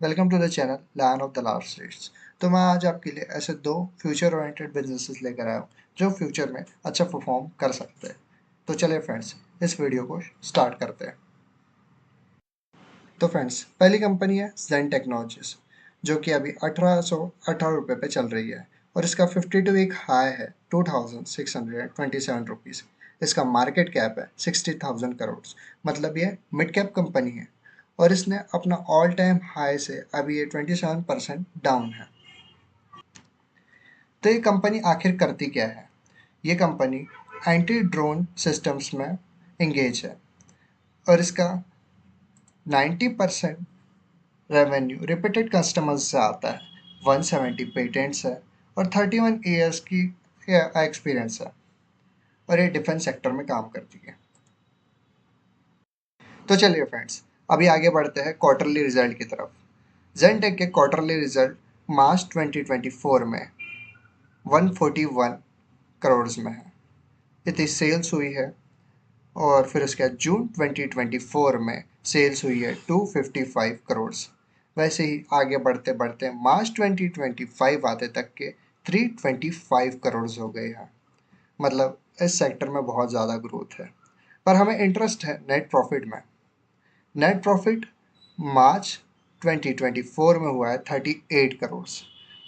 Welcome to the channel land of the large rates. तो मैं आज आपके लिए ऐसे दो फ्यूचर ओरिएंटेड बिजनेसेस लेकर आया हूँ जो फ्यूचर में अच्छा परफॉर्म कर सकते हैं। तो चलिए फ्रेंड्स, इस वीडियो को स्टार्ट करते हैं। तो फ्रेंड्स, पहली कंपनी है जेन टेक्नोलॉजीज, जो कि अभी 1818 रुपये पे चल रही है और इसका 52 वीक हाई है 2627 रुपीज़। इसका मार्केट कैप है 60,000 करोड़, मतलब ये मिड कैप कंपनी है और इसने अपना ऑल टाइम हाई से अभी ये 27% डाउन है। तो ये कंपनी आखिर करती क्या है? ये कंपनी एंटी ड्रोन सिस्टम्स में इंगेज है और इसका 90% रेवेन्यू रिपीटेड कस्टमर्स से आता है, 170 पेटेंट्स है और 31 ईयर्स की एक्सपीरियंस है और ये डिफेंस सेक्टर में काम करती है। तो चलिए फ्रेंड्स, अभी आगे बढ़ते हैं क्वार्टरली रिजल्ट की तरफ। जेनटेक के क्वार्टरली रिजल्ट मार्च 2024 में 141 करोड़ में है, इतनी सेल्स हुई है। और फिर उसके बाद जून 2024 में सेल्स हुई है 255 करोड़। वैसे ही आगे बढ़ते बढ़ते मार्च 2025 आते तक के 325 करोड़ हो गए हैं। मतलब इस सेक्टर में बहुत ज़्यादा ग्रोथ है। पर हमें इंटरेस्ट है नेट प्रॉफिट में। नेट प्रॉफिट मार्च 2024 में हुआ है 38 करोड़।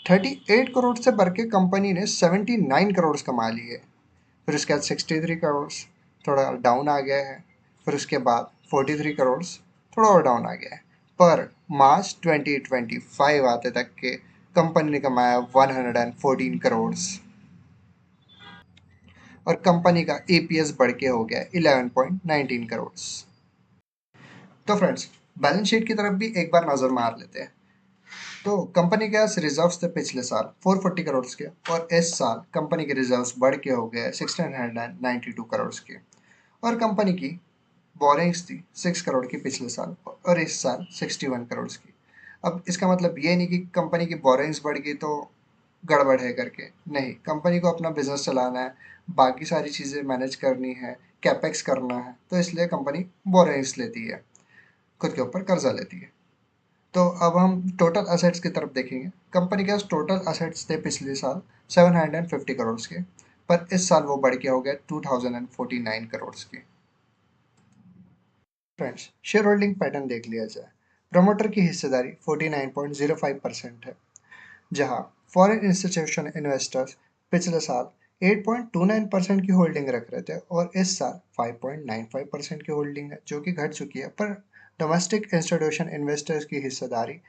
38 करोड़ से बढ़ के कंपनी ने 79 करोड़ कमा लिए। फिर उसके बाद 63 करोड़ थोड़ा डाउन आ गया है। फिर उसके बाद 43 करोड़ थोड़ा और डाउन आ गया है। पर मार्च 2025 आते तक के कंपनी ने कमाया 114 करोड़ और कंपनी का ईपीएस बढ़ के हो गया 11.19 करोड़। तो फ्रेंड्स, बैलेंस शीट की तरफ भी एक बार नज़र मार लेते हैं। तो कंपनी के पास रिजर्व्स थे पिछले साल 440 करोड़ के और इस साल कंपनी के रिजर्व्स बढ़ के हो गए 1692 करोड़ के। और कंपनी की बोरिंग्स थी 6 करोड़ की पिछले साल और इस साल 61 करोड़ की। अब इसका मतलब ये नहीं कि कंपनी की बोरिंग्स बढ़ गई तो गड़बड़ है करके, नहीं, कंपनी को अपना बिजनेस चलाना है, बाकी सारी चीज़ें मैनेज करनी है, कैपेक्स करना है, तो इसलिए कंपनी बोरिंग्स लेती है, खुद के ऊपर कर्जा लेती है। तो अब हम टोटल असेट्स की तरफ देखेंगे। कंपनी के पास टोटल असेट्स थे पिछले साल 750 करोड़ के, पर इस साल वो बढ़ के हो गए 2049 करोड़ के। फ्रेंड्स, शेयर होल्डिंग पैटर्न देख लिया जाए। प्रमोटर की हिस्सेदारी 49.05% है, जहां फॉरेन इंस्टीट्यूशन इन्वेस्टर्स पिछले साल 8.29% की होल्डिंग रख रहे थे और इस साल 5.95% की होल्डिंग है, जो कि घट चुकी है। पर डोमेस्टिक इंस्टीट्यूशन इन्वेस्टर्स की हिस्सेदारी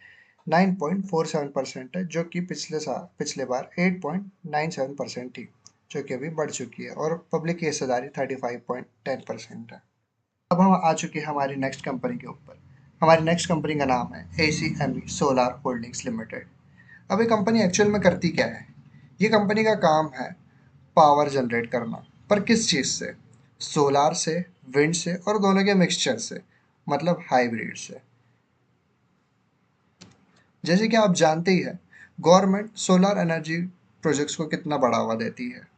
9.47% है, जो कि पिछले बार 8.97% थी, जो कि अभी बढ़ चुकी है। और पब्लिक की हिस्सेदारी 35.10% है। अब हम आ चुके हैं हमारी नेक्स्ट कंपनी के ऊपर। हमारी नेक्स्ट कंपनी का नाम है ACME सोलार होल्डिंग्स लिमिटेड। अब ये कंपनी एक्चुअल में करती क्या है? ये कंपनी का काम है पावर जनरेट करना, पर किस चीज़ से? सोलार से, विंड से और दोनों के मिक्सचर से, मतलब हाइब्रिड से। जैसे कि आप जानते ही हैं, गवर्नमेंट सोलर एनर्जी प्रोजेक्ट्स को कितना बढ़ावा देती है,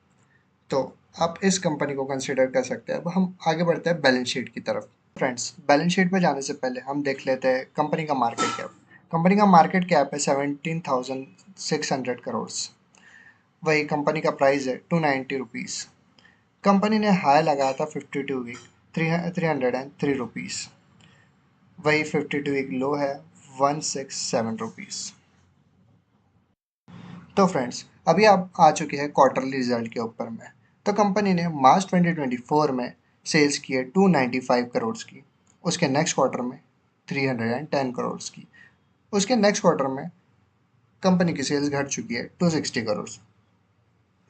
तो आप इस कंपनी को कंसिडर कर सकते हैं। अब हम आगे बढ़ते हैं बैलेंस शीट की तरफ। फ्रेंड्स, बैलेंस शीट पे जाने से पहले हम देख लेते हैं कंपनी का मार्केट कैप। कंपनी का मार्केट कैप है 17,600 करोड़। वही कंपनी का प्राइस है 290 रुपीज़। कंपनी ने हाई लगाया था 52 वीक 303 रुपीज़। वही 52 वीक लो है 167 रुपीज़। तो फ्रेंड्स, अभी आप आ चुके हैं क्वार्टरली रिजल्ट के ऊपर में। तो कंपनी ने मार्च 2024 में सेल्स किए 295 करोड़ की। उसके नेक्स्ट क्वार्टर में 310 करोड़ की। उसके नेक्स्ट क्वार्टर में कंपनी की सेल्स घट चुकी है 260 करोड़।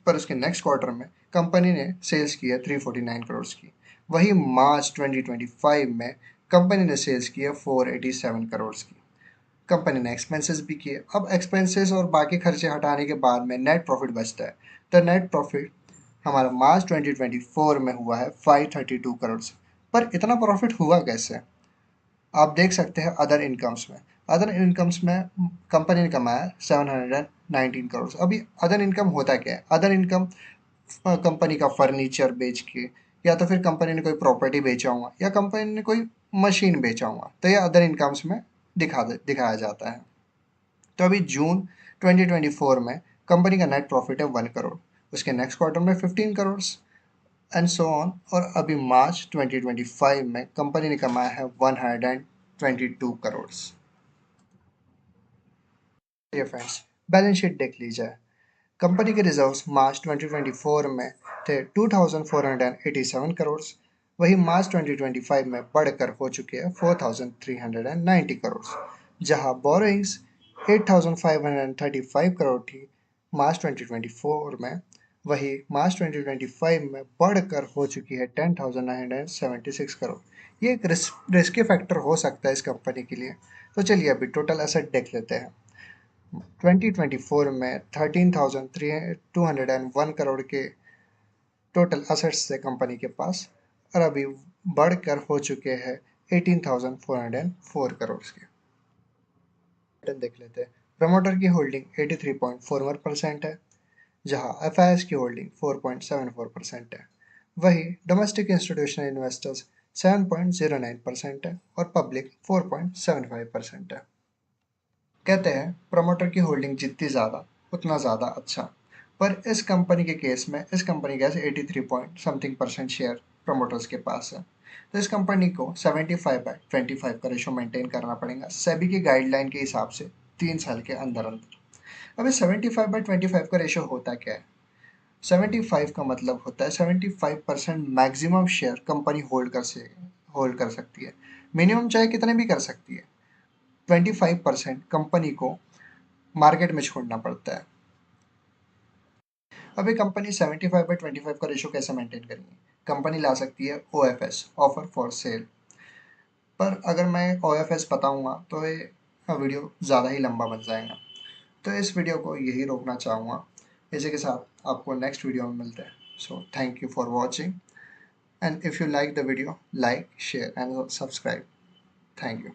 पर उसके नेक्स्ट क्वार्टर में कंपनी ने सेल्स की है 349 करोड़ की। वही मार्च 2025 में कंपनी ने सेल्स की है 487 करोड़ की। कंपनी ने एक्सपेंसेस भी किए। अब एक्सपेंसेस और बाकी खर्चे हटाने के बाद में नेट प्रॉफिट बचता है। तो नेट प्रॉफिट हमारा मार्च 2024 में हुआ है 532 करोड़। पर इतना प्रॉफिट हुआ कैसे? आप देख सकते हैं अदर इनकम्स में। अदर इनकम्स में कंपनी ने कमाया 719 करोड़। अभी अदर इनकम होता क्या है? अदर इनकम कंपनी का फर्नीचर बेच के, या तो फिर कंपनी ने कोई प्रॉपर्टी बेचा हुआ, या कंपनी ने कोई मशीन बेचा हुआ, तो ये अदर इनकम्स में दिखाया जाता है। तो अभी जून 2024 में कंपनी का नेट प्रॉफिट है 1 करोड़, उसके नेक्स्ट क्वार्टर में 15 करोड़ एंड सो ऑन। और अभी मार्च 2025 में कंपनी ने कमाया है 122 करोड़। ये फ्रेंड्स बैलेंस शीट देख लीजिए। कंपनी के रिजर्व्स मार्च 2024 में थे 2487 करोड़, वही मार्च 2025 में बढ़कर हो चुके हैं 4390 करोड़। जहां बोरोइंग्स 8535 करोड़ थी मार्च 2024 में, वही मार्च 2025 में बढ़कर हो चुकी है 10,976 करोड़। ये एक रिस्की फैक्टर हो सकता है इस कंपनी के लिए। तो चलिए अभी टोटल एसेट देख लेते हैं। 2024 में 13,201 करोड़ के टोटल असेट्स थे कंपनी के पास, और अभी बढ़कर हो चुके हैं 18,404 करोड़ के। देख लेते हैं। प्रमोटर की होल्डिंग 83.41% है, जहां एफआईएस की होल्डिंग 4.74% है। वही डोमेस्टिक इंस्टीट्यूशनल इन्वेस्टर्स 7.09% है और पब्लिक 4.75% है। कहते हैं प्रमोटर की होल्डिंग जितनी ज़्यादा उतना ज़्यादा अच्छा, पर इस कंपनी के केस में इस कंपनी के 83 पॉइंट समथिंग % शेयर प्रमोटर्स के पास है। तो इस कंपनी को 75/25 का रेशो मेंटेन करना पड़ेगा सेबी की गाइडलाइन के हिसाब से 3 साल के अंदर अंदर। अभी 75/25 का रेशो होता क्या है? 75 का मतलब होता है 75% मैक्सिमम शेयर कंपनी होल्ड कर सकती है। मिनिमम चाहे कितने भी कर सकती है। 25% कंपनी को मार्केट में छोड़ना पड़ता है। अभी कंपनी 75/25 का रेशो कैसे मेंटेन करेंगी? कंपनी ला सकती है OFS, ऑफर फॉर सेल। पर अगर मैं OFS बताऊंगा तो ये वीडियो ज़्यादा ही लंबा बन जाएगा, तो इस वीडियो को यही रोकना चाहूँगा। इसी के साथ आपको नेक्स्ट वीडियो में मिलते हैं। So thank you for watching, and if you like the video, like, share and subscribe. Thank you.